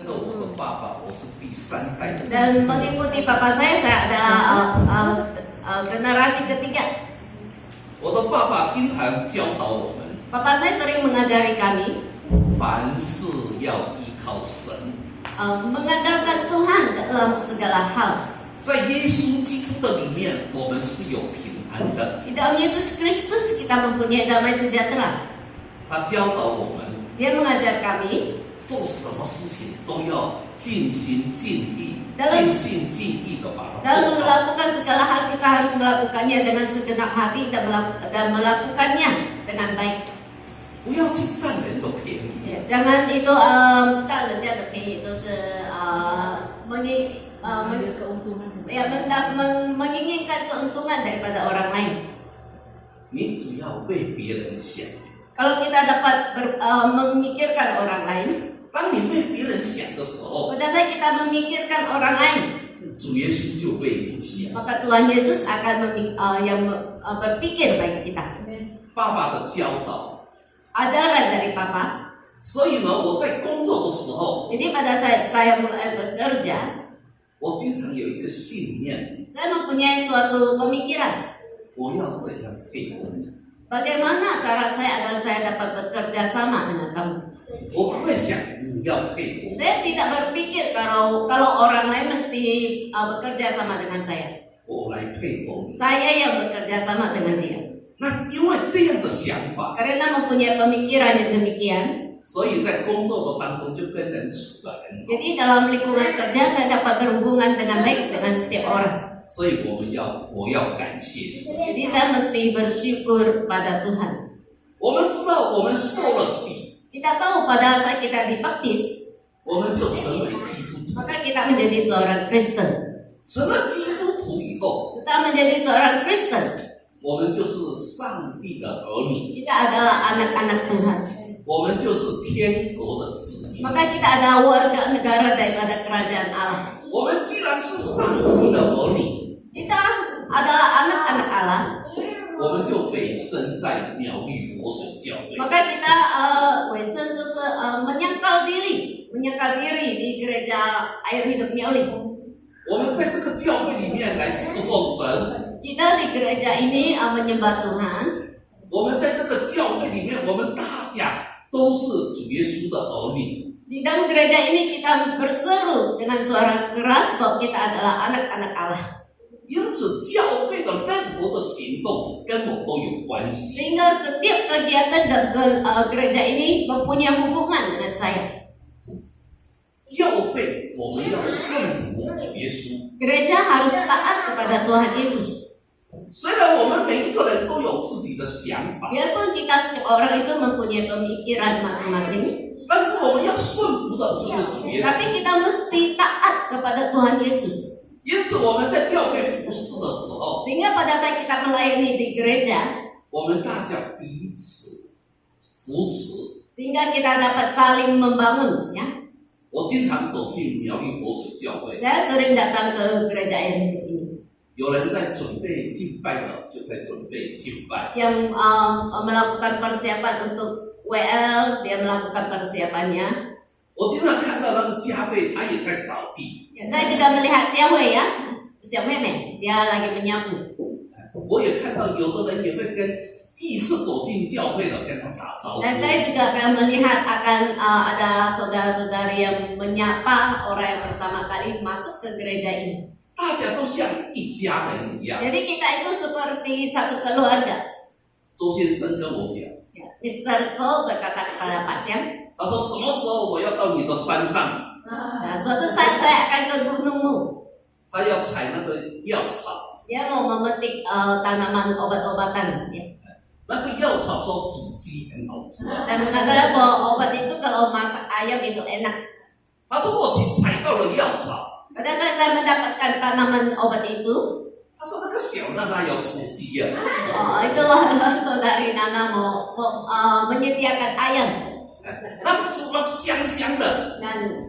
着我的爸爸，我是第3代的。 Dan mengikuti papa saya adalah generasi ketiga. 我的爸爸经常教导我们， Papa saya sering mengajari kami 凡事要依靠神。 mengandalkan Tuhan dalam segala hal. 在耶稣基督的里面，我们是有平安的。 Di dalam Yesus Kristus kita mempunyai damai sejahtera. 他教导我们， Dia mengajar kami 做什么事情都要尽心尽力、 Dalam- 尽心尽意的把它 dalam 做好。 melakukan segala hal kita harus melakukannya dengan segenap hati dan melakukannya dengan baik. 不要去占人的便宜。 Ya, jangan itu 占人家的便宜，就是menginginkan keuntungan daripada orang lain. 你只要为别人想， Kalau kita dapat memikirkan orang lain, 当你为别人想的时候， pada saat kita memikirkan orang lain, 主耶稣就为你想。 maka Tuhan Yesus akan berpikir bagi kita. 爸爸的教导， Ajaran dari Papa. 所以呢，我在工作的时候， Jadi pada saat saya mulai bekerja, 我经常有一个信念， saya mempunyai suatu pemikiran. 我要怎样配合你。 Bagaimana cara saya agar saya dapat bekerja sama dengan kamu? 我不会想你要配合我， Saya tidak berpikir kalau orang lain mesti bekerja sama dengan saya. 我来配合你。 Saya yang bekerja sama dengan dia. 那因为这样的想法， Karena mempunyai pemikiran yang demikian, 所以在工作的当中就跟人处得很好。 jadi dalam lingkungan kerja saya dapat berhubungan dengan baik dengan setiap orang. 所以我要感谢神。 Jadi saya mesti bersyukur pada Tuhan. 我们知道我们受了洗， Kita tahu pada saat kita dibaptis, 我们就成为基督徒。 maka kita menjadi seorang Kristen. 成了基督徒以后， Setelah menjadi seorang Kristen, 我们就是上帝的儿女， kita adalah anak-anak Tuhan. 我们就是天国的子民。 Maka kita adalah warga negara daripada kerajaan Allah. 我们既然是上帝的儿女， Kita adalah anak-anak Allah, 我们就委身在苗栗佛水教会。 maka kita wesen menyangkal diri di gereja Air Hidup Miauli. 我们在这个教会里面来侍奉神， Kita di gereja ini menyembah Tuhan. 我们在这个教会里面，我们大家都是主耶稣的儿女。 Di dalam gereja ini kita berseru dengan suara keras bahwa kita adalah anak-anak Allah. 因此，教会的任何的行动跟我都有关系。 Sehingga setiap kegiatan gereja ini mempunyai hubungan dengan saya. 教会我们要顺服主耶稣。 Gereja harus taat kepada Tuhan Yesus. 虽然我们每一个人都有自己的想法， Biarpun kita setiap orang itu mempunyai pemikiran masing-masing, 但是我们要顺服的就是主耶稣。 tapi kita mesti taat kepada Tuhan Yesus. 因此，我们在教会服侍的时候， Sehingga pada saat kita melayani di gereja, 我们大家彼此扶持。 sehingga kita dapat saling membangun, ya. 我经常走进苗栗佛水教会， Saya sering datang ke gereja Air Hidup ini. 有人在准备敬拜的，就在准备敬拜。 Yang melakukan persiapan untuk WL, dia melakukan persiapannya. 我经常看到那个家会，他也在扫地。 Ya, saya juga melihat Jiahui ya, Xiao Meme, dia lagi menyapu. 我也看到有的人也会跟第一次走进教会的跟他打招呼。 Dan saya juga akan melihat ada saudara-saudari yang menyapa orang yang pertama kali masuk ke gereja ini. 大家都像一家人一样。 Jadi kita itu seperti satu keluarga. 周先生跟我讲， Ya, Mr. Zhou berkata kepada Pak Chiang, 他说什么时候我要到你的山上， nah, suatu saat saya akan ke gunungmu. 他要采那个药草， Dia mau memetik tanaman obat-obatan. Ya. 那个药草说煮鸡很好吃。 Dan mengatakan bahwa obat itu kalau masak ayam itu enak. 他说我去采到了药草， Pada saat saya mendapatkan tanaman obat itu, 他说那个小娜娜要出鸡啊， itu saudari Nana mau menyediakan ayam. 那煮了香香的，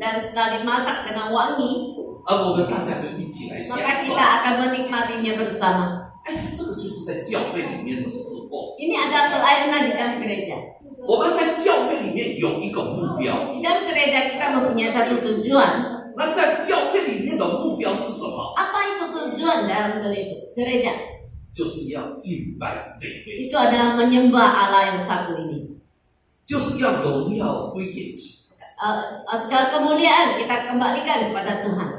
dan setelah dimasak dengan wangi, 而我们大家就一起来享 maka 受 kita。akan menikmatinya bersama. 哎，这个就是在教会里面的侍奉。 Ini ada pelayanan di dalam gereja. 我们在教会里面有一个目标， Di dalam gereja kita mempunyai satu tujuan. 那在教会里面的目标是什么？ Apa itu tujuan dalam gereja? 就是要敬拜这位 Itu 神， adalah menyembah Allah yang satu ini. 就是要荣耀归给主。 Segala kemuliaan kita kembalikan kepada Tuhan.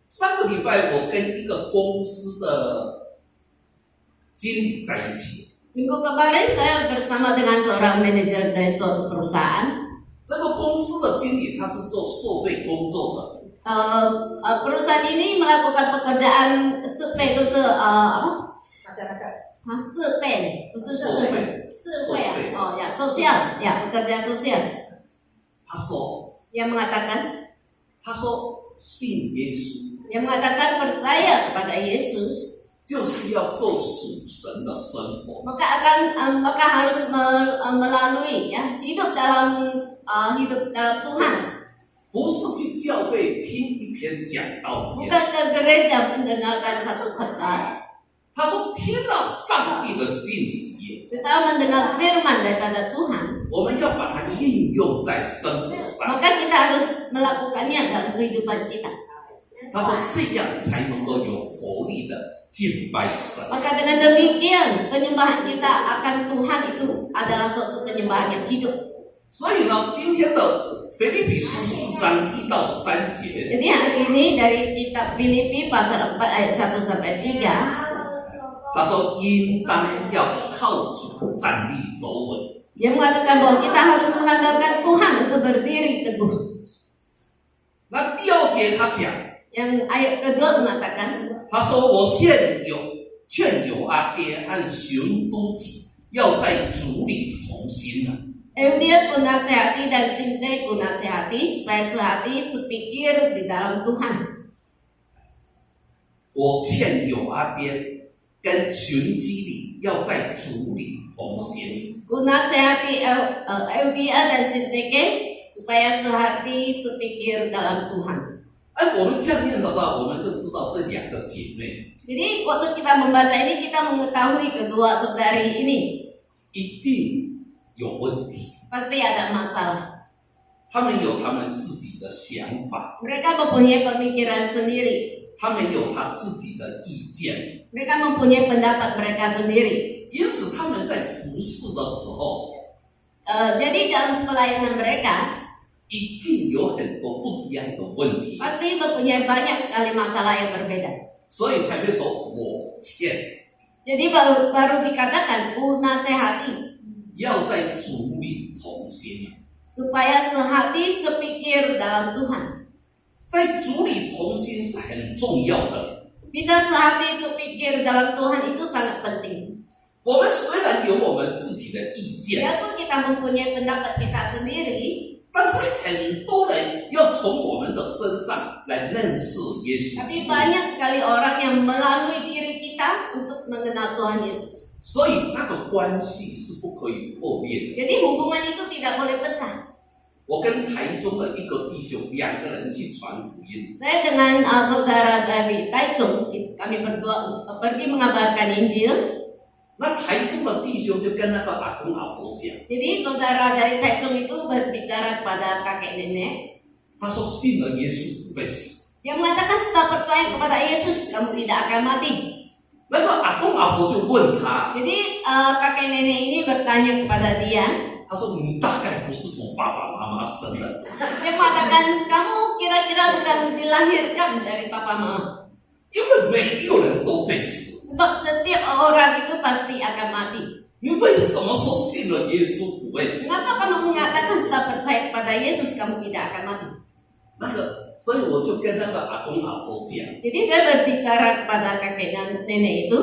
上个礼拜我跟一个公司的经理在一起， Minggu kemarin saya bersama dengan seorang manajer dari suatu perusahaan. 这个公司的经理他是做社会工作的， Perusahaan ini melakukan pekerjaan survei itu apa? masyarakat. Survei, bukan survei. Survei ya. Survei. Oh ya, sosial. Ya, pekerja sosial. 他说 Yang mengatakan 信耶稣 yang mengatakan percaya kepada Yesus, 就是要过属神的生活， maka harus melalui ya hidup dalam Tuhan. 不是去教会听一篇讲道里面。 Bukan ke gereja mendengarkan satu khotbah, 他说听了上帝的信息， setelah mendengar firman daripada Tuhan, 我们要把它应用在生活上。 maka kita harus melakukannya dalam kehidupan kita. 他说这样才能够有活力的敬拜神。 Maka dengan demikian penyembahan kita akan Tuhan itu adalah suatu penyembahan yang hidup. 所以呢，今天的腓立比书4章1到3节， Jadi hari ini dari kitab Filipi pasal 4 ayat 1 sampai 3, 他说应当要靠主站立得稳。 dia mengatakan bahwa kita harus mengandalkan Tuhan untuk berdiri teguh. 那第2节他讲， Yang ayat kedua mengatakan, 他说我劝友阿爹和寻都己要在主里同心啊。 Eudia pun nasihati dan Sintai pun nasihati supaya sehati sepikir di dalam Tuhan. 我劝友阿边跟寻基里要在主里同心。 Ku nasihati Eudia dan Sinteke supaya sehati sepikir dalam Tuhan. 哎，我们这样念的时候，我们就知道这2个姐妹 Jadi waktu kita membaca ini kita mengetahui kedua saudari ini 一定有问题， pasti ada masalah. 她们有她们自己的想法， Mereka mempunyai pemikiran sendiri. 她们有她自己的意见， Mereka mempunyai pendapat mereka sendiri. 因此他们在服侍的时候， Jadi dalam pelayanan mereka 一定有很多不一样的问题， pasti mempunyai banyak sekali masalah yang berbeda. 所以才会说我劝 Jadi baru dikatakan ku nasihati 要在主里同心。 supaya sehati sepikir dalam Tuhan. 在主里同心是很重要的。 Bisa sehati sepikir dalam Tuhan itu sangat penting. 我们虽然有我们自己的意见， Walaupun kita mempunyai pendapat kita sendiri, 但是很多人要从我们的身上来认识耶稣基 tapi 督， banyak sekali orang yang melalui diri kita untuk mengenal Tuhan Yesus. 所以那个关系是不可以破裂的。 Jadi hubungan itu tidak boleh pecah. 我跟台中的一个弟兄2个人去传福音， Saya dengan saudara dari Taichung, kami berdua pergi mengabarkan Injil. 那台中的弟兄就跟那个阿公阿婆讲， Jadi saudara dari Taichung itu berbicara kepada kakek nenek. 他说信了耶稣不会死。 Dia mengatakan setelah percaya kepada Yesus, kamu tidak akan mati. 那个阿公阿婆就问他， Jadi kakek nenek ini bertanya kepada dia. 他说你大概不是从爸爸妈妈生的， Dia mengatakan, kamu kira-kira bukan dilahirkan dari papa mama. 因为每一个人都会死。 Sebab setiap orang itu pasti akan mati. 你为什么说信了耶稣不会死？ Kenapa kamu mengatakan setelah percaya kepada Yesus kamu tidak akan mati? 那个，所以我就跟那个阿公阿婆讲， Jadi saya berbicara kepada kakek dan nenek itu.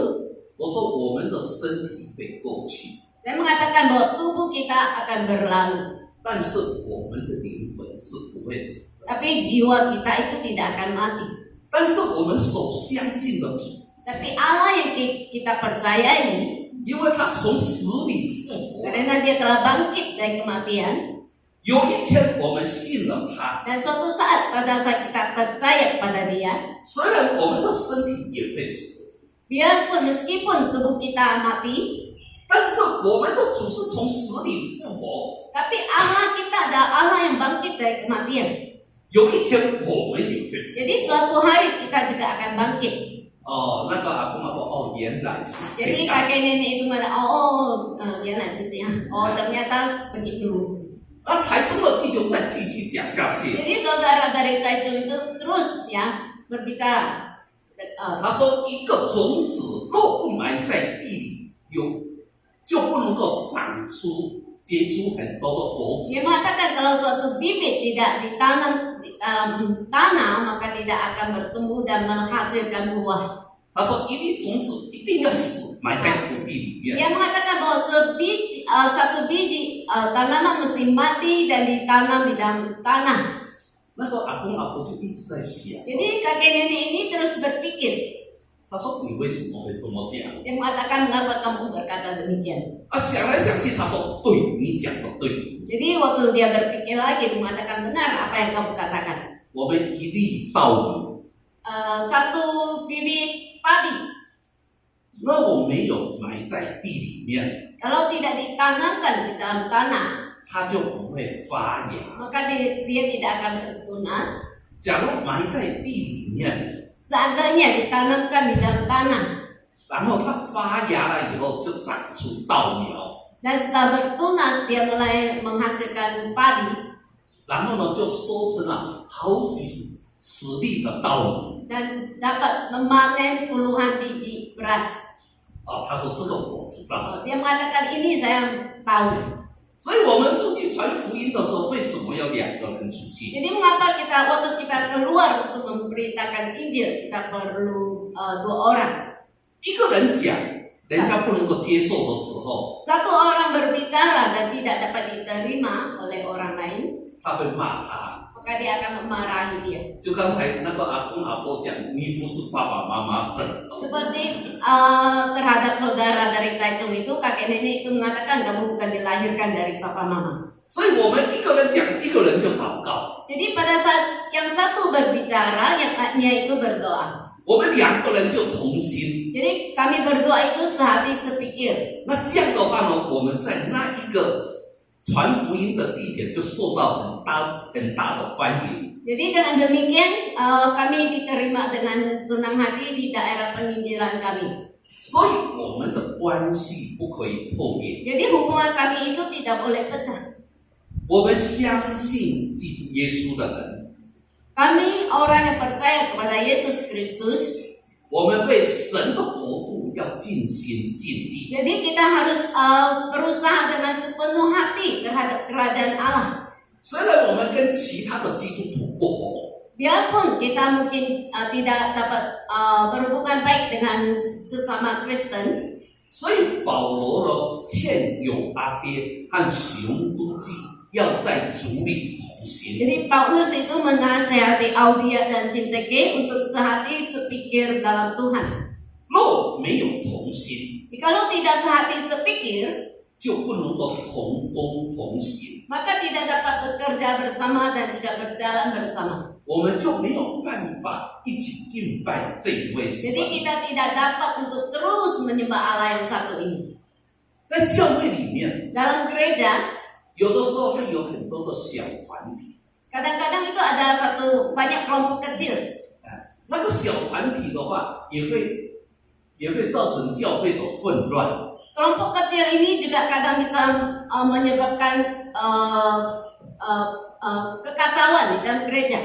我说我们的身体会过去， Saya mengatakan bahwa tubuh kita akan berlalu. 但是我们的灵魂是不会死的。 Tapi jiwa kita itu tidak akan mati. 但是我们所相信的主， Tapi Allah yang kita percayai, 因为他从死里复活， karena dia telah bangkit dari kematian, 有一天我们信了他， Dan suatu saat pada saat kita percaya pada Dia, 虽然我们的身体也会死， biarpun meskipun tubuh kita mati, 但是我们的主是从死里复活。 tapi Allah kita adalah Allah yang bangkit dari kematian. 有一天我们也会复活。 Jadi suatu hari kita juga akan bangkit. 那个阿公阿婆原来是这 Jadi 样。 kakek nenek itu mana? Dia nasi ya. Ternyata begitu. 台中的弟兄再继续讲下去， Jadi saudara dari Taichung itu terus ya berbicara. 他说一个种子若不埋在地里，就不能够长出结出很多的果子。 Dia mengatakan kalau suatu bibit tidak ditanam di dalam tanah maka tidak akan bertumbuh dan menghasilkan buah. 他说一粒种子一定要死，埋在土地里面。 Dia mengatakan bahwa satu biji tanaman mesti mati dan ditanam di dalam tanah. 那个阿公阿婆就一直在想， Jadi kakek nenek ini terus berpikir. 他说你为什么会这么讲？ Dia mengatakan mengapa kamu berkata demikian. 想来想去，他说对，你讲的对。 Jadi waktu dia berpikir lagi, dia mengatakan benar apa yang kamu katakan. 我们一粒稻米， Satu bibit padi, 如果没有埋在地里面， kalau tidak ditanamkan di dalam tanah, 它就不会发芽。 maka dia tidak akan bertunas. 假如埋在地里面， Seandainya ditanamkan di dalam tanah, 然后它发芽了以后，就长出稻苗， dan setelah bertunas dia mulai menghasilkan padi, 然后呢就收成了好几十粒的稻米。 dan dapat memanen puluhan biji beras. 他说这个我知道。 Dia mengatakan ini saya tahu. 所以我们出去传福音的时候，为什么要2个人出去？ Jadi mengapa waktu kita keluar untuk memberitakan Injil kita perlu 2 orang? 一个人讲，人家不能够接受的时候， Satu orang berbicara dan tidak dapat diterima oleh orang lain, 他会骂他。 maka dia akan memarahi dia. 就刚才那个阿公阿婆讲，你不是爸爸妈妈生的。 Seperti terhadap saudara dari Taichung itu, kakek nenek itu mengatakan kamu bukan dilahirkan dari papa mama. 所以我们一个人讲，一个人就祷告。 Jadi pada saat yang satu berbicara, yang lainnya itu berdoa. 我们2个人就同心。 Jadi kami berdoa itu sehati sepikir. 那这样的话呢，我们在那一个传福音的地点就受到很大的欢迎。 Jadi dengan demikian kami diterima dengan senang hati di daerah penginjilan kami. 所以我们的关系不可以破裂。 Jadi hubungan kami itu tidak boleh pecah. 我们相信基督耶稣的人， Kami orang yang percaya kepada Yesus Kristus. 我们为神的国度要尽心尽力。 Jadi kita harus berusaha dengan sepenuh hati terhadap kerajaan Allah. 虽然我们跟其他的基督徒不合， Biarpun kita mungkin tidak dapat berhubungan baik dengan sesama Kristen, 所以保罗呢劝友阿爹和熊都记要在主里同心。 jadi Paulus itu menasihati Audia dan Sinteke untuk sehati sepikir dalam Tuhan. 若没有同心， Jikalau tidak sehati sepikir, 就不能够同工同行， maka tidak dapat bekerja bersama dan juga berjalan bersama. 我们就没有办法一起敬拜这一位 Jadi 神。 kita tidak dapat untuk terus menyembah Allah yang satu ini. 在教会里面， Dalam gereja, 有的时候会有很多的小团体， kadang-kadang itu ada banyak kelompok kecil. 那个小团体的话，也会造成教会的混乱。 Kelompok kecil ini juga kadang bisa menyebabkan kekacauan di dalam gereja.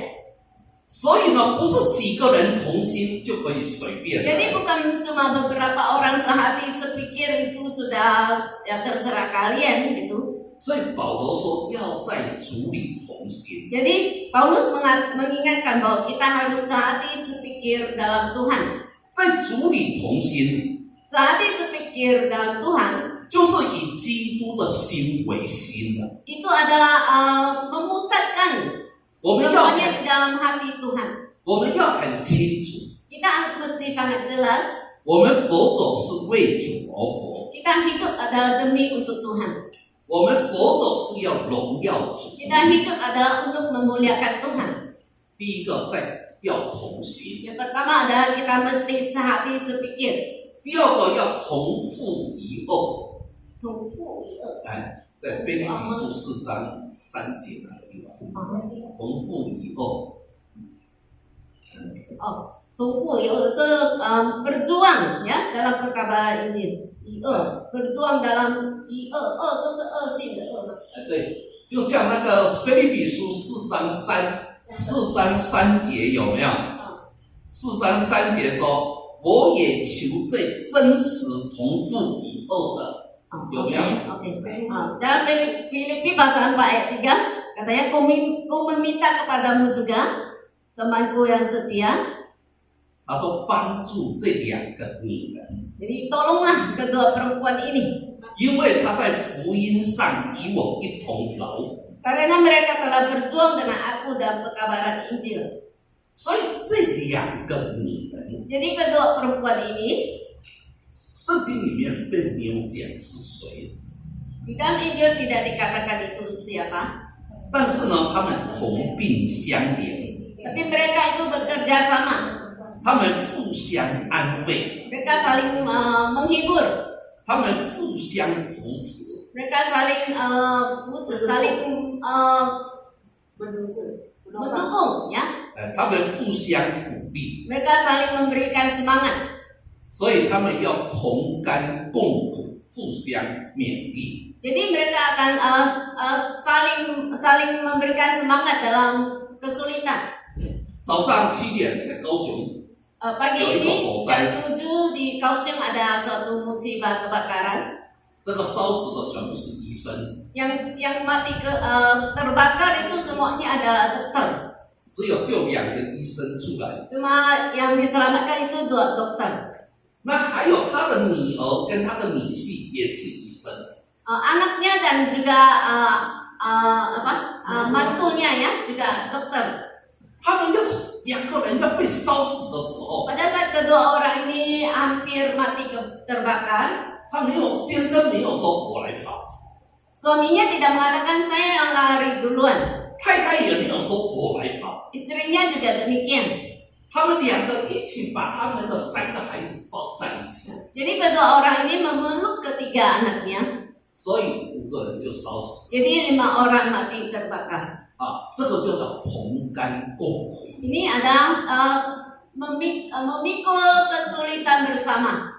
所以呢，不是几个人同心就可以随便。 Jadi bukan cuma beberapa orang sehati sepikir itu sudah ya terserah kalian gitu. 所以保罗说要在主里同心。 Jadi Paulus mengingatkan bahwa kita harus sehati sepikir dalam Tuhan. 在主里同心， Sehati sepikir dalam Tuhan 就是以基督的心为心的。 itu adalah memusatkan 我们要 semuanya di dalam hati Tuhan. 我们要很清楚， Kita mesti sangat jelas 我们佛走是为主而活。 kita hidup adalah demi untuk Tuhan. 我们活着是要荣耀主。 Kita hidup adalah untuk memuliakan Tuhan. 第一个要同心， Yang pertama adalah kita mesti sehati sepikir. 第二个要同父一恶。同父一恶。在腓立比书4章3节那个地方，同父一恶。同父一恶 itu berjuang ya dalam perkabaran Injil. 一恶 berjuang dalam 一恶，恶就是恶性的恶嘛。对，就像那个腓立比书4章3节有没有？4章3节说，我也求这真实同父一恶的，有没有？ Dalam Filipi pasal 4 ayat 3 katanya, ku meminta kepadamu juga temanku yang setia. 他说帮助这2个女人。 Jadi tolonglah kedua perempuan ini. 因为他在福音上与我一同劳苦， Karena mereka telah berjuang dengan aku dalam pekabaran Injil. 所以这2个女人， Jadi kedua perempuan ini 圣经里面并没有讲是谁， di dalam Injil tidak dikatakan itu siapa, 但是呢，他们同病相怜， tapi mereka itu bekerja sama. 他们互相安慰， Mereka saling menghibur, 他们互相扶持， mereka saling扶持, saling mendukung, ya. 他们互相鼓励， Mereka saling memberikan semangat. 所以他们要同甘共苦，互相勉励。 Jadi mereka akan saling memberikan semangat dalam kesulitan. 早上7点在高雄， Pagi ini jam 7 di Kaohsiung ada suatu musibah kebakaran. 这个烧死的全部是医生， Yang mati terbakar itu semuanya adalah dokter. 只有救2个医生出来。 Cuma yang diselamatkan itu 2 dokter. 那还有他的女儿跟他的女婿也是医生， Anaknya dan juga mantunya ya juga dokter. 他们2个人要被烧死的时候， Pada saat kedua orang ini hampir mati terbakar, 先生没有说我来跑， suaminya tidak mengatakan saya yang lari duluan. 太太也没有说我来跑， Istrinya juga demikian. 他们2个一起把他们的3个孩子抱在一起， Jadi kedua orang ini memeluk ketiga anaknya. 所以5个人就烧死。 Jadi 5 orang mati terbakar. 这个就叫同甘共苦。 Ini adalah memikul kesulitan bersama.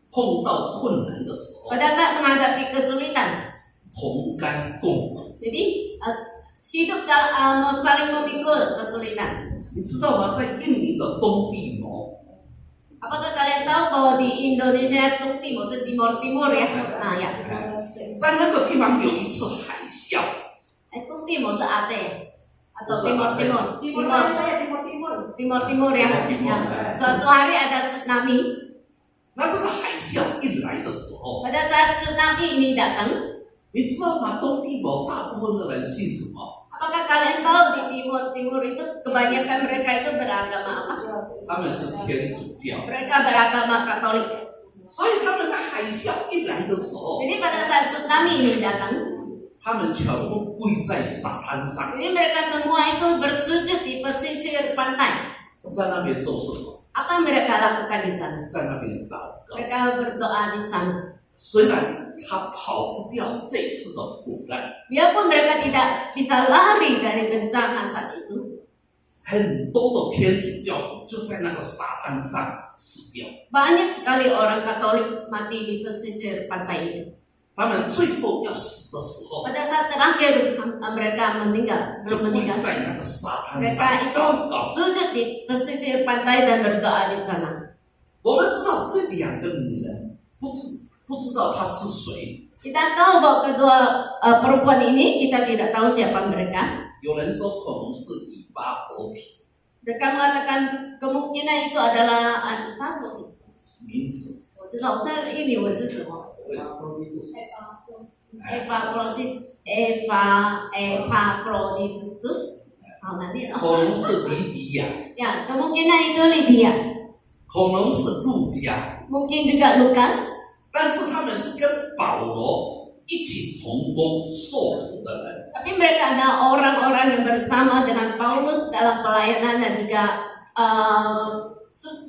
碰到困难的时候， Pada saat menghadapi kesulitan. 同甘共苦。 Jadi hidup saling memikul kesulitan. 你知道吗？在印尼的东帝汨， Apakah kalian tahu bahwa di Indonesia Tung Timur, Timur Timur ya? Nah ya. 在那个地方有一次海啸， Tung Timur se Aceh atau Se Timur Aceh. Timur. Timur Timur ya. Timur. Ya. Suatu hari ada tsunami. 那这个海啸一来的时候， Pada saat tsunami ini datang, 你知道吗？东帝汨大部分的人信什么？ apakah kalian tahu di Timur Timur itu kebanyakan mereka itu beragama apa? 他们是天主教， Mereka beragama Katolik. 所以他们在海啸一来的时候， Jadi pada saat tsunami ini datang, 他们全部跪在沙滩上， jadi mereka semua itu bersujud di pesisir pantai. 在那边做什么？ Apa yang mereka lakukan di sana? 在那边祷告。 Mereka berdoa di sana. 虽然他跑不掉这次的苦难， Biarpun mereka tidak bisa lari dari bencana saat itu, 很多的天主教徒就在那个沙滩上死掉。 banyak sekali orang Katolik mati di pesisir pantai itu. 他们最后要死的时候， Pada saat terakhir mereka meninggal, 就 sebelum 跪 meninggal, 在那个沙滩 mereka 上 itu 祷告。 sujud di pesisir pantai dan berdoa di sana. 我们知道这2个女人不知道她是谁。 Kita tahu bahwa kedua perempuan ini, kita tidak tahu siapa mereka. 有人说可能是以巴佛提 Mereka mengatakan kemungkinan itu adalah名字， 我知道这个英文是什么？ Epaphroditus. Nanti 可能是黎迪亚， ya kemungkinan itu Lydia, 可能是路加， mungkin juga Lukas. 但是他们是跟保罗一起同工受苦的人。 Tapi mereka adalah orang-orang yang bersama dengan Paulus dalam pelayanan dan juga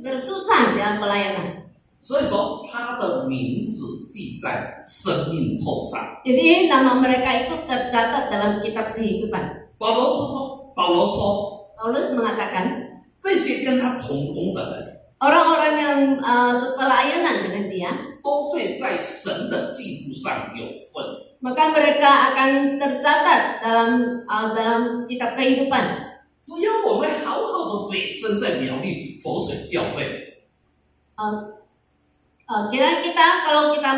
bersusah dalam pelayanan. 所以说，他的名字记在生命册上。 Jadi nama mereka itu tercatat dalam kitab kehidupan. 保罗说， Paulus mengatakan 这些跟他同工的人， orang-orang yang sepelayanan dengan dia, 都会在神的记录上有份。 maka mereka akan tercatat dalam kitab kehidupan. 只要我们好好的委身在苗栗佛水教会， Kira kalau kita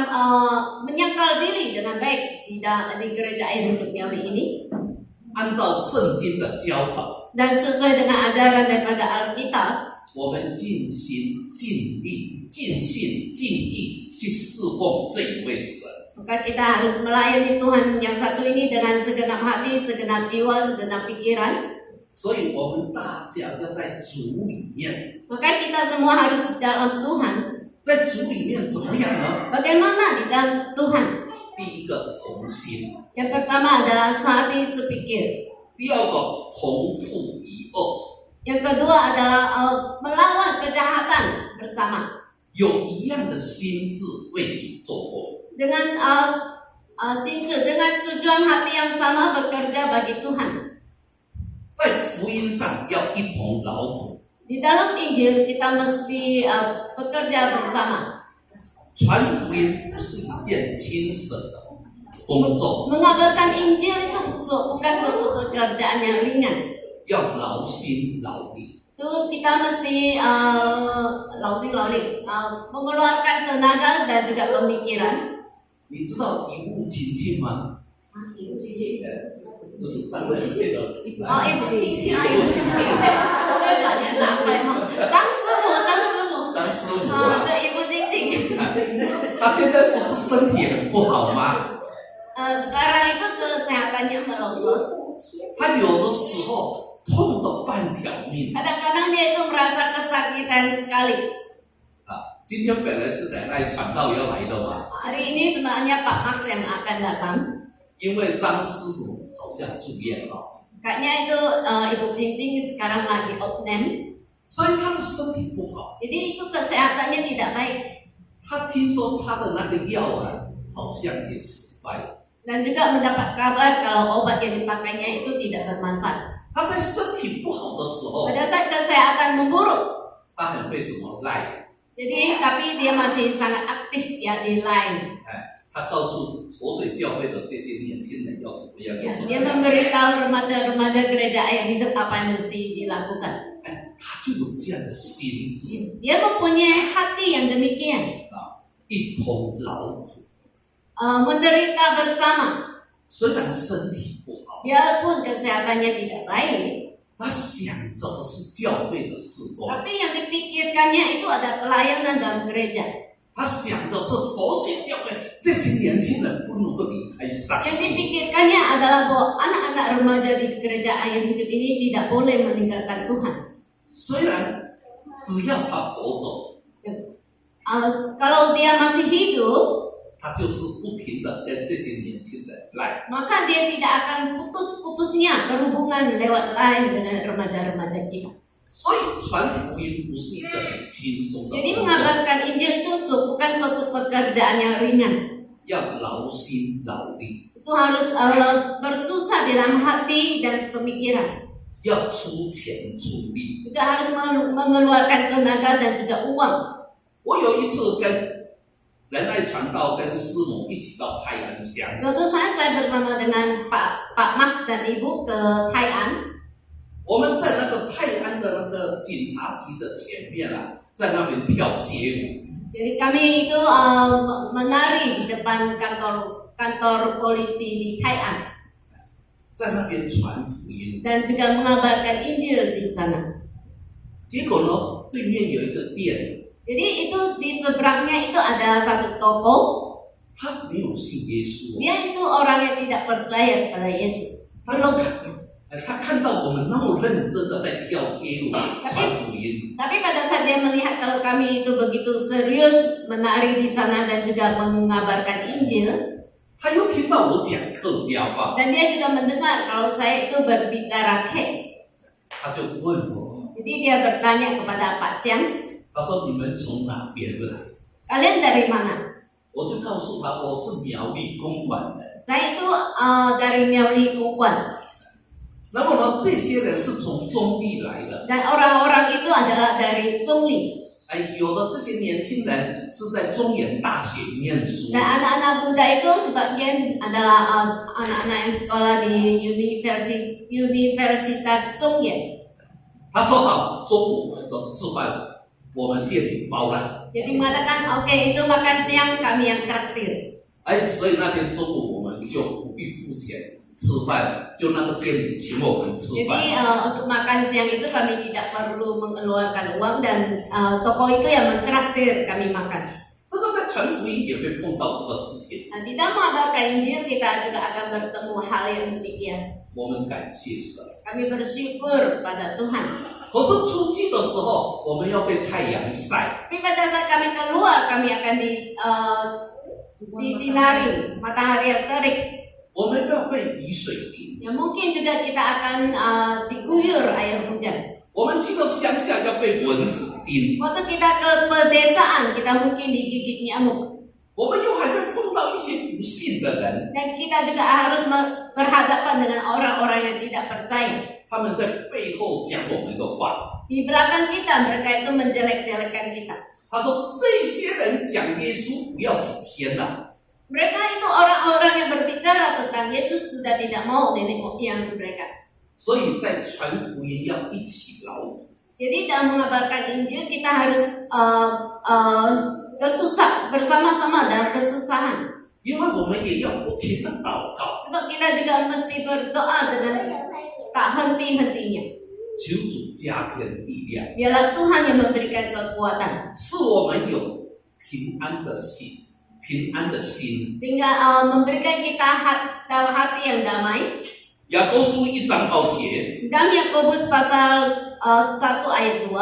menyangkal diri dengan baik di gereja air hidup Miawi ini, 按照圣经的教导， dan sesuai dengan ajaran daripada Alkitab, 我们尽心尽力、尽心尽意去侍奉这一位神。 maka kita harus melayani Tuhan yang satu ini dengan segenap hati, segenap jiwa, segenap pikiran. 所以，我们大家要在主里面， Maka kita semua harus dalam Tuhan. 在主里面怎么样呢？ Bagaimana di dalam Tuhan? 第一个同心， Yang pertama adalah sehati sepikir. 第二个同负一恶， Yang kedua adalah melawan kejahatan bersama. 有一样的心志为主做工。 Dengan tujuan hati yang sama bekerja bagi Tuhan. 在福音上要一同劳苦， Di dalam Injil kita mesti bekerja bersama. 传福音不是一件轻省的工作， Mengabarkan Injil itu bukan suatu pekerjaan yang ringan. 要劳心劳力。 Itu kita mesti mengeluarkan tenaga dan juga pemikiran. 你知道一物亲亲吗？就是张文杰的。哦，一夫亲亲，张师傅，对，一夫亲亲。他现在不是身体很不好吗？ Sekarang itu kesehatannya merosot. 他有的时候痛得半条命。 Kadang-kadang dia itu merasa kesakitan sekali. 今天本来是奶奶传道要来的嘛， Hari ini sebenarnya Pak Max yang akan datang. 因为张师傅好像住院了， Kayaknya itu Ibu Cincin sekarang lagi opname. 所以他的身体不好。 Jadi itu kesehatannya tidak baik. 他听说他的那个药好像也失败了。 Dan juga mendapat kabar kalau obat yang dipakainya itu tidak bermanfaat. 他在身体不好的时候， Pada saat kesehatan memburuk. 他很会什么赖， Jadi tapi dia masih sangat aktif ya di line. 他告诉佛水教会的这些年轻人要怎么样。 Ya, dia memberitahu remaja-remaja gereja air hidup apa yang mesti dilakukan. 他就有这样的心智， Dia mempunyai hati yang demikian. 一同劳苦。 Menderita bersama. 虽然身体不好， Biarpun kesehatannya tidak baik, 他想着的是教会的事工， tapi yang dipikirkannya itu ada pelayanan dalam gereja. 他想着是佛水教会这些年轻人不能够离开上 Yang 帝。 dipikirkannya adalah bahwa anak-anak remaja di gereja air hidup ini tidak boleh meninggalkan Tuhan. 虽然只要他活着， Kalau dia masih hidup, 他就是不停的跟这些年轻人赖。 maka dia tidak akan putus-putusnya berhubungan lewat line dengan remaja-remaja kita. 所以传福音不是一个很轻松的 Jadi 工作， mengabarkan Injil itu bukan suatu pekerjaan yang ringan. 要劳心劳力， Itu harus bersusah di dalam hati dan pemikiran. 要出钱出力。 Juga harus mengeluarkan tenaga dan juga uang. 我有一次跟仁爱传道跟师母一起到泰安乡， Suatu saat saya bersama dengan Pak Max dan Ibu ke Taian. 我们在那个泰安的那个警察局的前面在那边跳街舞。 Jadi kami itu menari di depan kantor polisi di Taian 在那边传福音， dan juga mengabarkan Injil di sana. 结果呢，对面有一个店， Jadi itu di seberangnya itu ada satu toko. 他没有信耶稣， Dia itu orang yang tidak percaya pada Yesus. 他看到我们那么认真的在跳街舞传福音， Tapi pada saat dia melihat kalau kami itu begitu serius menari di sana dan juga mengabarkan Injil, 他又听到我讲客家话， Dan dia juga mendengar kalau saya itu berbicara K. 他就问我， Jadi dia bertanya kepada Pak Chiang, 他说你们从哪边来？ kalian dari mana? 我就告诉他我是苗栗公馆人。 Saya itu dari Miauli Kukuan. 那么呢，这些人是从中立来的， Dan orang-orang itu adalah dari Zhongli. 有的这些年轻人是在中原大学念书， Dan anak-anak muda itu sebagian adalah anak-anak yang sekolah di Universitas Zhongyan. 他说好，中午的吃饭我们店里包了， Jadi mengatakan oke, itu makan siang kami yang traktir. 所以那天中午我们就不必付钱吃饭，就那个店里请我们吃 Jadi 饭。 untuk makan siang itu kami tidak perlu mengeluarkan uang dan toko itu yang mentraktir kami makan. 这个在传福音也会碰到这个事情， Nah, di dalam mengabarkan Injil kita juga akan bertemu hal yang demikian. 我们感谢神。 Kami bersyukur pada Tuhan. 可是出去的时候，我们要被太阳晒， Tapi pada saat kami keluar, kami akan disinari matahari yang terik. 我们要被雨水淋。 Ya mungkin juga kita akan diguyur air hujan. 我们去到乡下要被蚊子叮， Waktu kita ke pedesaan, kita mungkin digigit nyamuk. 我们又还会碰到一些不信的人， Dan kita juga harus berhadapan dengan orang-orang yang tidak percaya. 他们在背后讲我们的话。 Di belakang kita, mereka itu menjelek-jelekan kita. 他说这些人讲耶稣不要祖先了， Mereka itu orang-orang yang berbicara tentang Yesus sudah tidak mau nenek moyang mereka. 所以在传福音要一起劳苦。 Jadi dalam mengabarkan Injil kita harus bersama-sama dalam kesusahan. 因为我们也要不停的祷告， Sebab kita juga mesti berdoa dengan tak henti-hentinya. 求主加添力量， Biarlah Tuhan yang memberikan kekuatan 使我们有平安的心，平安的心。 sehingga memberikan kita hati yang damai. 雅各书1章2节， Dalam Yakobus pasal 1 ayat 2,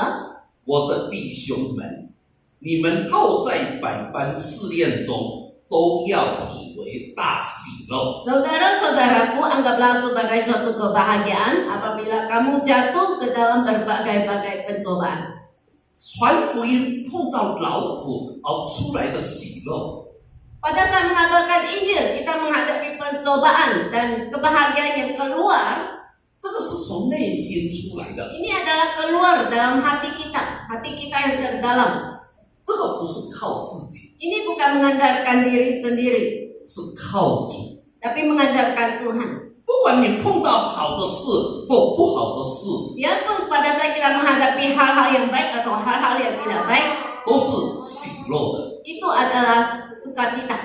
我的弟兄们，你们落在百般试炼中，都要以为大喜乐。 Saudara-saudaraku, anggaplah sebagai suatu kebahagiaan apabila kamu jatuh ke dalam berbagai-bagai pencobaan. 传福音碰到劳苦而出来的喜乐， Pada saat mengabarkan Injil, kita menghadapi pencobaan dan kebahagiaan yang keluar. 这个是从内心出来的， Ini adalah keluar dalam hati kita yang terdalam. 这个不是靠自己， Ini bukan mengandalkan diri sendiri, 是靠主。 tapi mengandalkan Tuhan. 不管你碰到好的事或不好的事， Biarpun pada saat kita menghadapi hal-hal yang baik atau hal-hal yang tidak baik, 都是喜乐的。 itu adalah sukacita.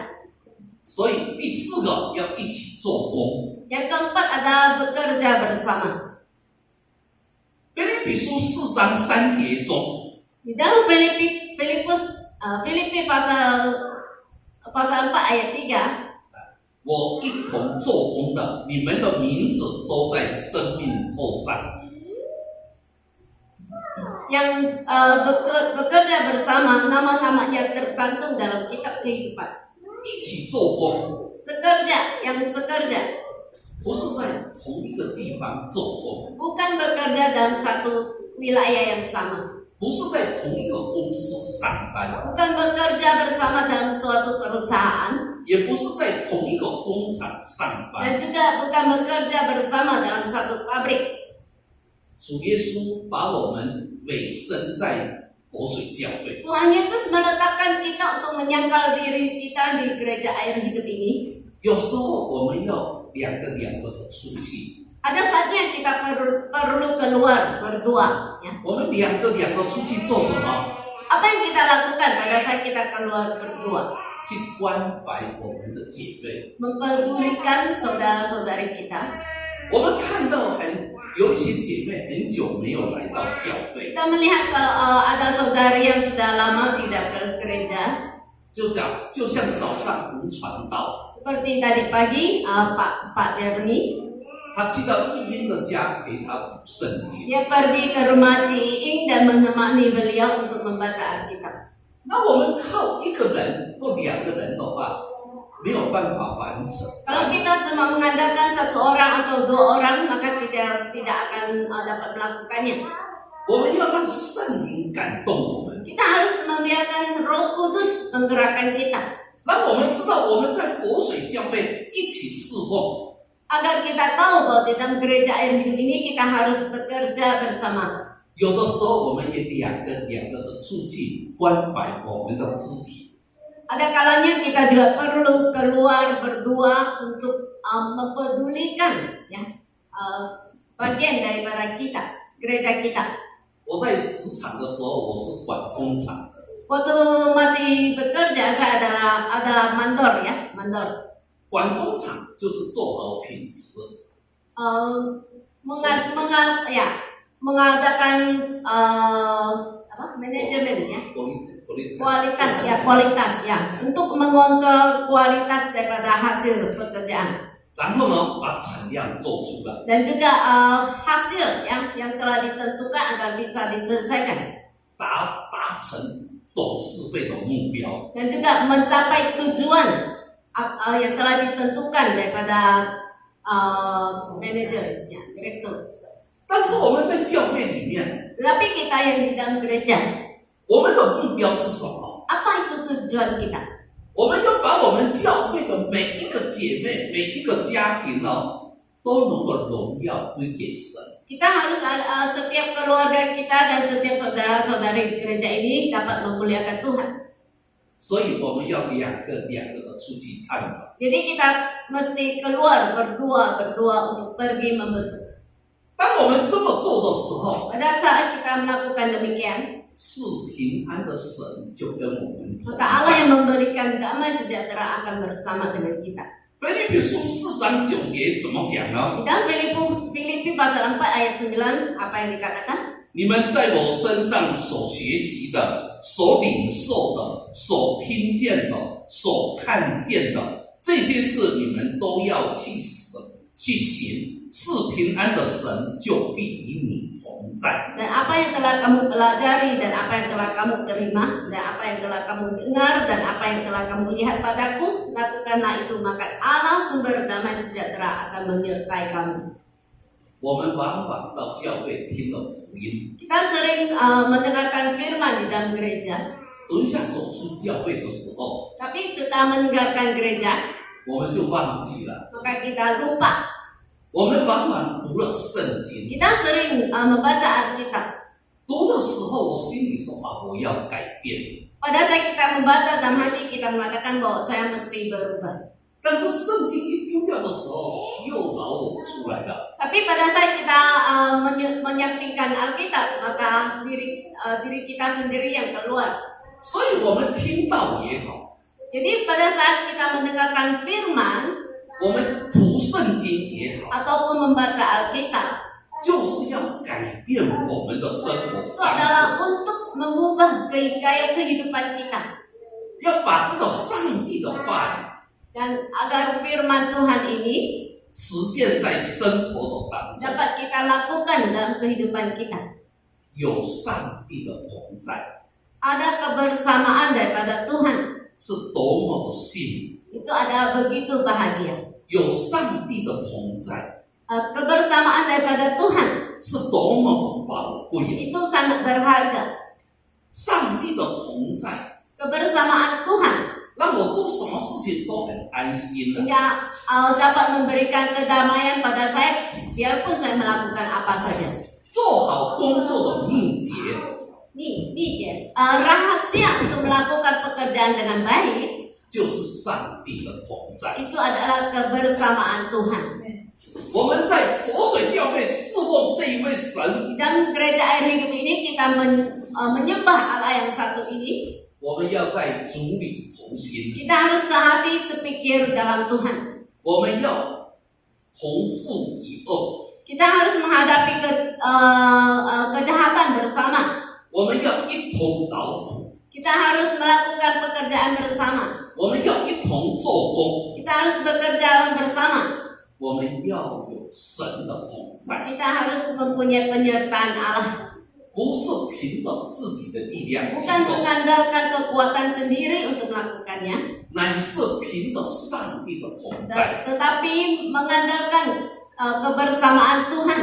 所以第4个要一起做工。 Yang keempat adalah bekerja bersama. 腓立比书4章3节中， Di dalam Filipi pasal 4 ayat 3, 我一同做工的，你们的名字都在生命册上。 yang bekerja bersama, nama-namanya tercantum dalam kitab kehidupan. 一起做工， Sekerja, yang sekerja, 不是在同一个地方做工， bukan bekerja dalam satu wilayah yang sama, 不是在同一个公司上班， bukan bekerja bersama dalam suatu perusahaan, 也不是在同一个工厂上班。 dan juga bukan bekerja bersama dalam satu pabrik. 主耶稣把我们委身在活水教会， Tuhan Yesus meletakkan kita untuk menyangkal diri kita di gereja air hidup ini. 有时候我们要两个的出去， Ada saatnya kita perlu keluar berdua, ya. 我们两个出去做什么？ Apa yang kita lakukan pada saat kita keluar berdua? 去关怀我们的姐妹。 Mempedulikan saudara-saudari kita. 我们看到有一些姐妹很久没有来到教会， Kita melihat kalau ada saudari yang sudah lama tidak ke gereja. 就像早上吴传道， Seperti tadi pagi Pak Jeremy, 他去到义英的家陪他读圣经。 dia pergi ke rumah Ci Iing dan menemani beliau untuk membaca Alkitab. 那我们靠一个人或两个人的话，没有办法完成。 Kalau kita cuma mengandalkan satu orang atau dua orang, maka kita tidak akan dapat melakukannya. 我们要让圣灵感动我们， Kita harus membiarkan Roh Kudus menggerakkan kita, 让我们知道我们在活水教会一起侍奉。 agar kita tahu bahwa di dalam gereja air hidup ini kita harus bekerja bersama. 有的时候，我们也两个的出去关怀我们的肢体。 Ada kalanya kita juga perlu keluar berdua untuk mempedulikan ya bagian daripada kita, gereja kita. 我在职场的时候，我是管工厂的， Waktu masih bekerja saya adalah mandor ya, mandor. 管工厂就是做好品质。 Mengadakan manajemen ya, kualitas ya, untuk mengontrol kualitas daripada hasil pekerjaan. 然后呢，把产量做出来， Dan juga hasil yang telah ditentukan agar bisa diselesaikan. 达成董事会的目标。 Dan juga mencapai tujuan yang telah ditentukan daripada manajer ya, direktur. 但是我们在教会里面， Tetapi kita yang di dalam gereja, 我们的目标是什么？ apa itu tujuan kita? 我们要把我们教会的每一个姐妹、每一个家庭呢，都能够荣耀归给神。 Kita harus setiap keluarga kita dan setiap saudara-saudari di gereja ini dapat memuliakan Tuhan. 所以我们要两个的出去探访。 Jadi kita mesti keluar berdua untuk pergi membesuk. 当我们这么做的时候， Pada saat kita melakukan demikian, 是平安的神就跟我们同 maka Allah 在。 yang memberikan damai sejahtera akan bersama dengan kita. 腓立比书4章9节怎么讲呢？ Di dalam Filipi pasal 4 ayat 9, apa yang dikatakan? 你们在我身上所学习的、所领受的、所听见的、所看见的，这些事你们都要去行，是平安的神就必与你同在。 Dan apa yang telah kamu pelajari, dan apa yang telah kamu terima, dan apa yang telah kamu dengar, dan apa yang telah kamu lihat padaku, lakukanlah itu, maka Allah sumber damai sejahtera akan menyertai kamu. 我们往往到教会听了福音， Kita sering mendengarkan firman di dalam gereja, 等想走出教会的时候， tapi setelah meninggalkan gereja, 我们就忘记了。 maka kita lupa. 我们往往读了圣经， Kita sering membaca Alkitab. 读的时候我心里说啊，我要改变。 Pada saat kita membaca, dalam hati kita mengatakan bahwa saya mesti berubah. 但是圣经一丢掉的时候，又老我出来了。 Tapi pada saat kita menyampingkan Alkitab, maka diri kita sendiri yang keluar. 所以我们听到也好， Jadi pada saat kita mendengarkan firman 我们读圣经也好， ataupun membaca Alkitab, 就是要改变我们的生活 itu 方 adalah 式， untuk mengubah gaya kehidupan kita. 要把这个上帝的话 Dan agar firman Tuhan ini 实践在生活的当中， dapat kita lakukan dalam kehidupan kita. 有上帝的同在， Ada kebersamaan daripada Tuhan. 是多么的幸福。 Itu adalah begitu bahagia. 有上帝的同在， Kebersamaan daripada Tuhan 是多么的宝贵。 itu sangat berharga. 上帝的同在， Kebersamaan Tuhan 让我做什么事情都很安心了。 sehingga dapat memberikan kedamaian pada saya biarpun saya melakukan apa saja. 做好工作的秘诀， Rahasia untuk melakukan pekerjaan dengan baik 就是上帝的同在。 itu adalah kebersamaan Tuhan. 我们在活水教会侍奉这一位神， Di dalam gereja air hidup ini kita menyembah Allah yang satu ini. 我们要在主里同心， Kita harus sehati sepikir dalam Tuhan. 我们要同负一恶， Kita harus menghadapi kejahatan bersama. 我们要一同劳苦， Kita harus melakukan pekerjaan bersama. 我们要一同做工， Kita harus bekerja bersama. 我们要有神的同在， Kita harus mempunyai penyertaan Allah. 不是凭着自己的力量去 bukan 做， mengandalkan kekuatan sendiri untuk melakukannya, 乃是凭着上帝的同在。 tetapi mengandalkan kebersamaan Tuhan.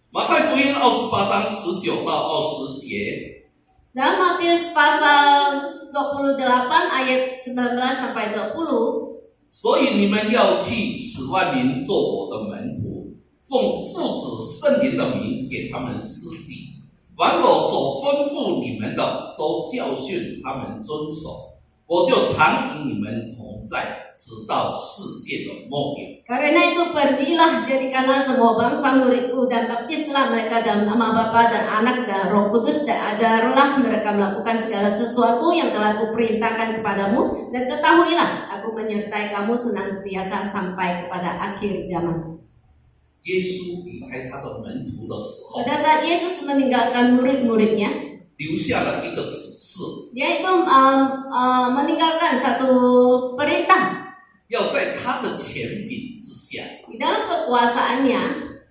马太福音28章19到20节， Dalam Matius pasal 28 ayat 19 sampai 20, 所以你们要去，使万民做我的门徒，奉父子圣灵的名给他们施洗，凡我所吩咐你们的，都教训他们遵守。我就常与你们同在，直到世界的末了。 Karena itu pergilah, jadikanlah semua bangsa muridku dan baptislah mereka dalam nama Bapa dan Anak dan Roh Kudus, dan ajarlah mereka melakukan segala sesuatu yang telah kuperintahkan kepadamu, dan ketahuilah aku menyertai kamu senantiasa sampai kepada akhir zaman. 耶稣离开他的门徒的时候， Pada saat Yesus meninggalkan murid-muridnya, 留下了一个指示， dia itu meninggalkan satu perintah 要在他的权柄之下， di dalam kekuasaannya,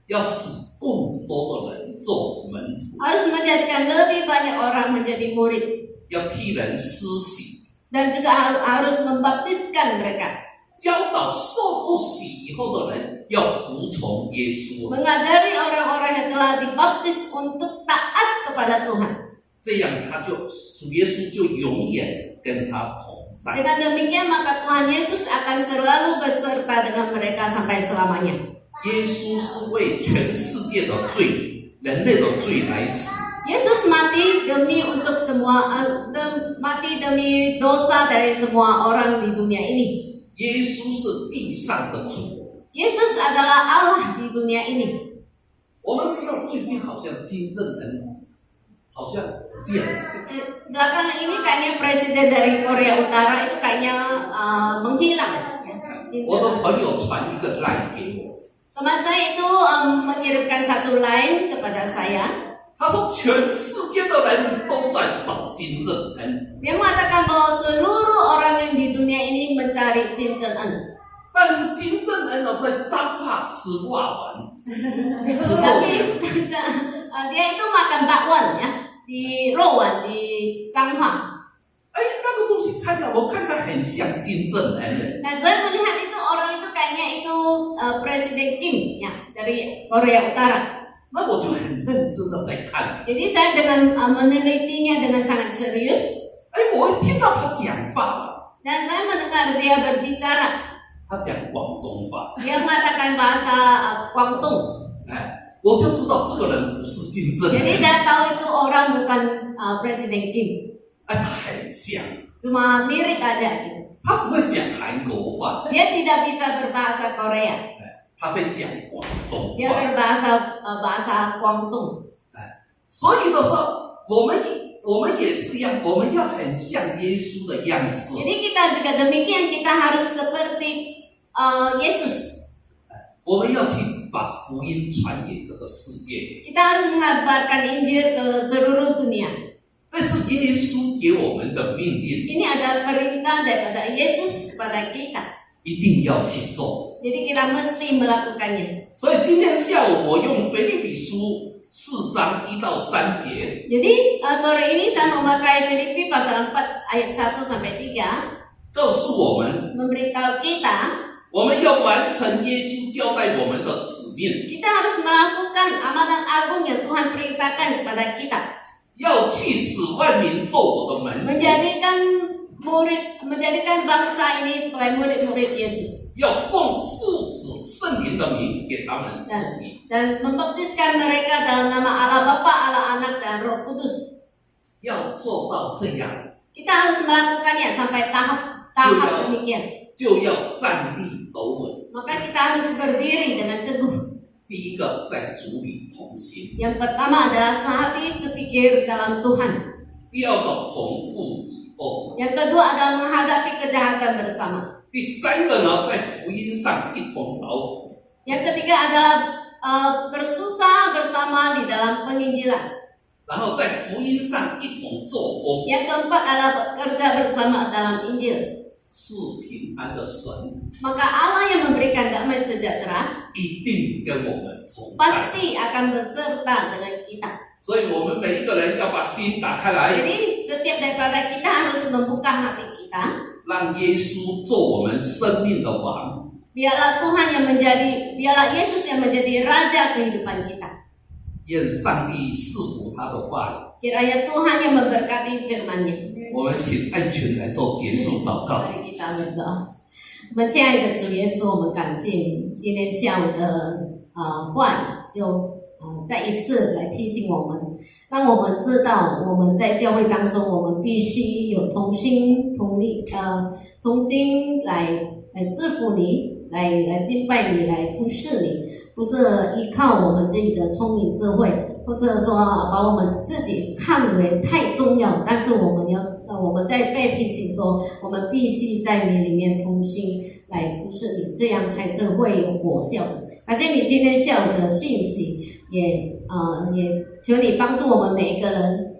要使更多的人做门徒， harus menjadikan lebih banyak orang menjadi murid, 要替人施洗， dan juga harus membaptiskan mereka, 教导受过洗以后的人要服从耶稣， mengajari orang-orang yang telah dibaptis untuk taat kepada Tuhan. 这样主耶稣就永远跟他同在。 Dengan demikian maka Tuhan Yesus akan selalu beserta dengan mereka sampai selamanya. 耶稣是为全世界的罪、人类的罪来死， Yesus mati demi demi dosa dari semua orang di dunia ini. 耶稣是地上的主。 Yesus adalah Allah di dunia ini. 我们知道最近好像金正恩好像不见了， Belakangan ini kayaknya presiden dari Korea Utara itu kayaknya menghilang. Ya. 我的朋友传一个赖给我， Teman saya itu mengirimkan satu line kepada saya. 他说全世界的人都在找金正恩， Dia mengatakan bahwa seluruh orang yang di dunia ini mencari Kim Jong Un. 但是金正恩呢在彰化吃蛙丸，吃肉 Tapi 圆。 dia itu makan bakwan ya di Rowan di Changhua. 哎，那个东西看起来我看起来很像金正恩的。 Nah saya melihat itu orang itu kayaknya itu Presiden Kim ya dari Korea Utara. 那我就很认真的在看， Jadi saya dengan menelitinya dengan sangat serius 哎，我会听到他讲话了， dan saya mendengar dia berbicara. 他讲广东话， Dia mengatakan bahasa Guangdong. 哎，我就知道这个人不是金正 Jadi 恩， saya tahu itu orang bukan Presiden Kim. 哎，他很像， Cuma mirip aja gitu. 他不会讲韩国话， Dia tidak bisa berbahasa Korea. 他会讲广东 Dia 话。 berbahasa bahasa Guangdong. 所以的时候，我们也是一样，我们要很像耶稣的样式。 Jadi kita juga demikian, kita harus seperti Yesus. 我们要去把福音传给这个世界， Kita harus mengabarkan Injil ke seluruh dunia. 这是耶稣给我们的命令， Ini adalah perintah daripada Yesus kepada kita. 一定要去做。 Jadi kita mesti melakukannya. 所以今天下午我用腓立比书4章1到3节， Jadi sore ini saya memakai Filipi pasal 4 ayat 1 sampai 3告诉我们， memberitahu kita 我们要完成耶稣交代我们的使命， kita harus melakukan amanat agung yang Tuhan perintahkan kepada kita. 要去使万民做我的门徒， menjadikan bangsa ini sebagai murid-murid Yesus 要奉父子圣灵的名给他们施洗， dan membaptiskan mereka dalam nama Allah Bapa, Allah Anak dan Roh Kudus. 要做到这样， Kita harus melakukannya sampai tahap demikian. 就要站立斗稳。 Maka kita harus berdiri dengan teguh. 第一个，在主里同心； Yang pertama adalah sehati sepikir dalam Tuhan. 第二个，同父以后； Yang kedua adalah menghadapi kejahatan bersama. 第三个呢，在福音上一同劳苦； Yang ketiga adalah bersusah bersama di dalam penginjilan. 然后在福音上一同做工， Yang keempat adalah bekerja bersama dalam Injil. 是平安的神 Maka Allah yang memberikan damai sejahtera 一定跟我们同在。 pasti akan beserta dengan kita. 所以我们每一个人要把心打开来， Jadi setiap daripada kita harus membuka hati kita. 让耶稣做我们生命的王。 Biarlah Yesus yang menjadi raja kehidupan kita. 愿上帝赐福他的话语。 Kiranya Tuhan yang memberkati firman-Nya. 我们请安全来做结束祷告。 Mari kita berdoa. 我们亲爱的主耶稣，我们感谢你，今天下午的话语就再一次来提醒我们，让我们知道我们在教会当中，我们必须有同心同力，同心来侍奉你，来敬拜你，来服侍你，不是依靠我们自己的聪明智慧，或是说把我们自己看为太重要，但是我们在被提醒说，我们必须在你里面同心来服侍你，这样才是会有果效的。感谢你今天下午的信息，也求你帮助我们每一个人。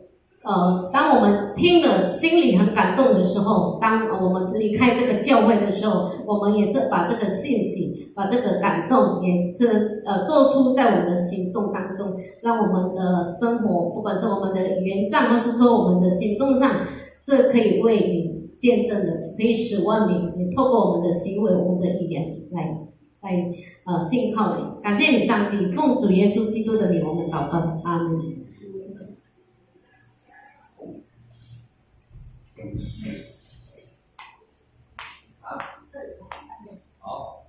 当我们听了心里很感动的时候，当我们离开这个教会的时候，我们也是把这个信息，把这个感动也是做出在我们的行动当中，让我们的生活，不管是我们的语言上，或是说我们的行动上，是可以为你见证的，可以使万民也透过我们的行为、我们的语言来信靠你。感谢你，上帝，奉主耶稣基督的名，我们祷告，阿门。